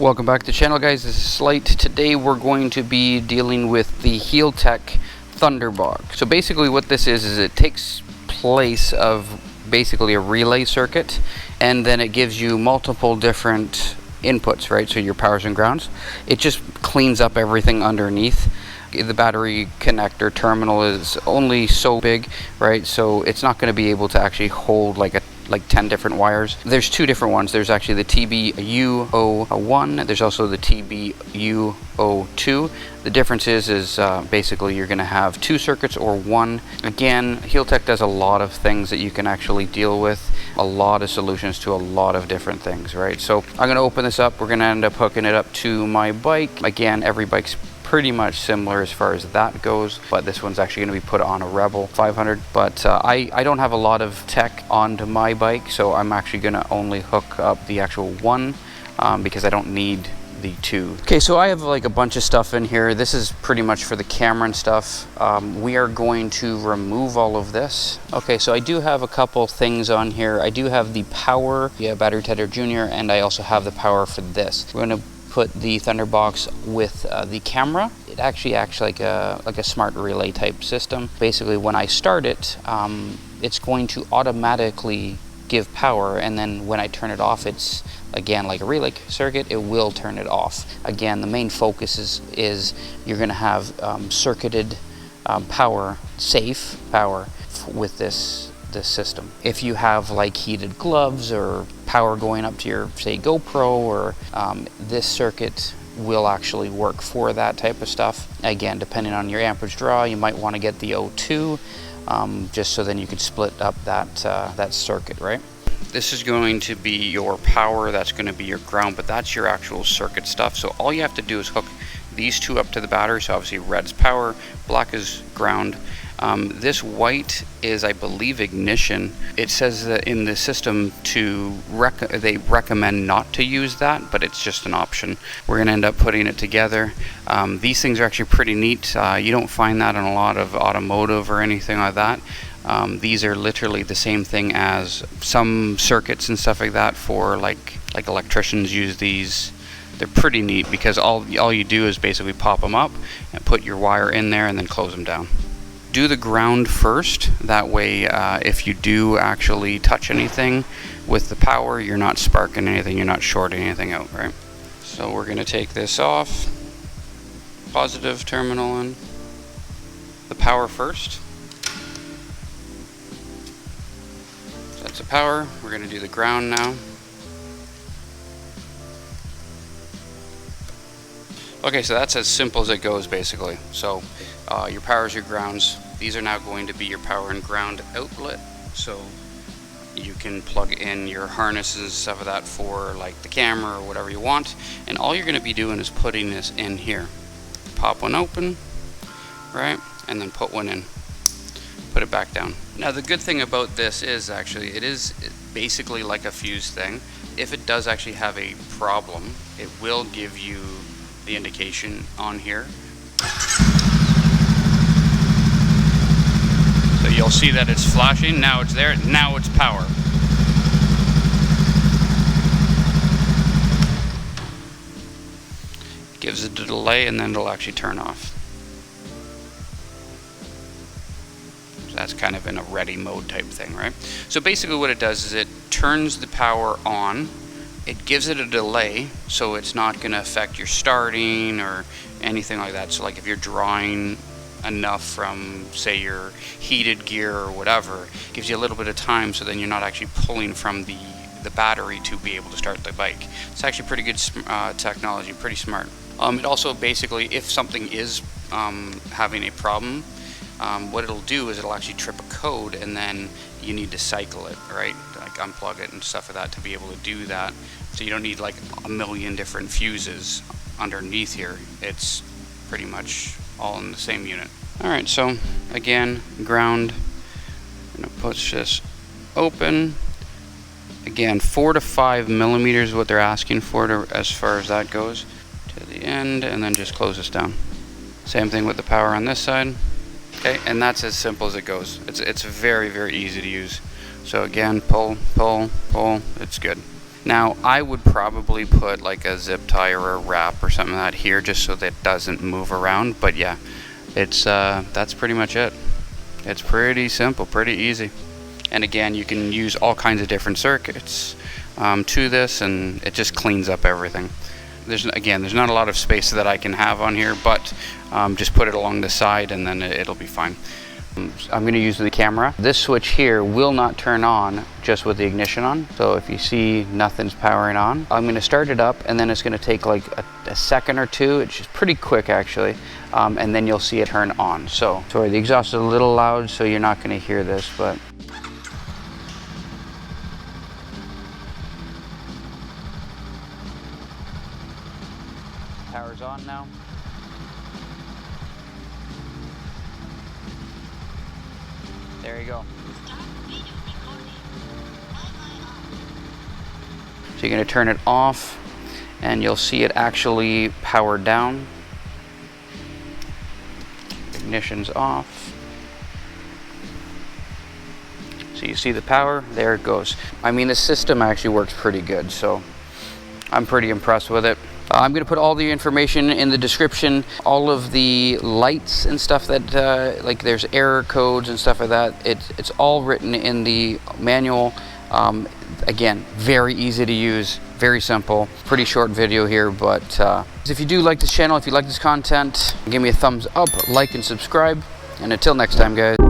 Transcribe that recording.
Welcome back to the channel, guys. This is Slight. Today we're going to be dealing with the Heria ThunderBox. So basically what this is it takes place of basically a relay circuit, and then it gives you multiple different inputs, right? So your powers and grounds. It just cleans up everything underneath. The battery connector terminal is only so big, right? So it's not going to be able to actually hold like 10 different wires. There's two different ones. There's actually the TBU01. There's also the TBU02. The difference is basically you're going to have two circuits or one. Again, Heria does a lot of things that you can actually deal with. A lot of solutions to a lot of different things, right? So I'm going to open this up. We're going to end up hooking it up to my bike. Again, every bike's pretty much similar as far as that goes, but this one's actually going to be put on a Rebel 500. But I don't have a lot of tech onto my bike, so I'm actually going to only hook up the actual one because I don't need the two. Okay, so I have like a bunch of stuff in here. This is pretty much for the camera and stuff. We are going to remove all of this. Okay, so I do have a couple things on here. I do have the power, battery tether junior, and I also have the power for this. We're going to put the ThunderBox with the camera. It actually acts like a smart relay type system. Basically, when I start it, it's going to automatically give power, and then when I turn it off, it's again like a relay circuit, it will turn it off. Again, the main focus is you're going to have circuited power, safe power with this system. If you have like heated gloves or power going up to your, say, GoPro, or this circuit will actually work for that type of stuff. Again, depending on your amperage draw, you might want to get the O2 just so then you could split up that circuit, right? This is going to be your power, that's going to be your ground, but that's your actual circuit stuff. So all you have to do is hook these two up to the battery. So obviously red's power, black is ground. This white is, I believe, ignition. It says that in the system they recommend not to use that, but it's just an option. We're going to end up putting it together. These things are actually pretty neat. You don't find that in a lot of automotive or anything like that. These are literally the same thing as some circuits and stuff like that for like electricians use these. They're pretty neat because all you do is basically pop them up and put your wire in there and then close them down. Do the ground first, that way if you do actually touch anything with the power, you're not sparking anything, you're not shorting anything out, right? So we're going to take this off, positive terminal in, the power first. So that's the power. We're going to do the ground now. Okay, so that's as simple as it goes basically. So your powers, your grounds, these are now going to be your power and ground outlet. So you can plug in your harnesses, stuff of that for like the camera or whatever you want. And all you're going to be doing is putting this in here. Pop one open, right? And then put one in. Put it back down. Now the good thing about this is actually it is basically like a fuse thing. If it does actually have a problem, it will give you the indication on here. So you'll see that it's flashing, now it's there, now it's power. It gives it a delay and then it'll actually turn off. So that's kind of in a ready mode type thing, right? So basically what it does is it turns the power on. It gives it a delay, so it's not going to affect your starting or anything like that. So like if you're drawing enough from, say, your heated gear or whatever, it gives you a little bit of time, so then you're not actually pulling from the battery to be able to start the bike. It's actually pretty good technology, pretty smart. It also basically, if something is having a problem, what it'll do is it'll actually trip a code, and then you need to cycle it, right? Like unplug it and stuff like that to be able to do that. So you don't need like a million different fuses underneath here. It's pretty much all in the same unit. Alright, so again, ground. I'm going to push this open. Again, 4 to 5 millimeters is what they're asking for as far as that goes. To the end, and then just close this down. Same thing with the power on this side. Okay, and that's as simple as it goes. It's very, very easy to use. So again, pull, pull, pull, it's good. Now I would probably put like a zip tie or a wrap or something like that here just so that it doesn't move around, but yeah, it's that's pretty much it. It's pretty simple, pretty easy. And again, you can use all kinds of different circuits to this, and it just cleans up everything. There's not a lot of space that I can have on here, but just put it along the side and then it'll be fine. I'm going to use the camera. This switch here will not turn on just with the ignition on. So if you see nothing's powering on, I'm going to start it up, and then it's going to take like a second or two. It's just pretty quick actually. And then you'll see it turn on. So sorry, the exhaust is a little loud, so you're not going to hear this, but power's on now. There you go. So you're going to turn it off, and you'll see it actually powered down. Ignition's off. So you see the power, there it goes. I mean, the system actually works pretty good, so I'm pretty impressed with it. I'm going to put all the information in the description, all of the lights and stuff that, like there's error codes and stuff like that. It's all written in the manual. Again, very easy to use, very simple. Pretty short video here, but if you do like this channel, if you like this content, give me a thumbs up, like and subscribe. And until next time, guys.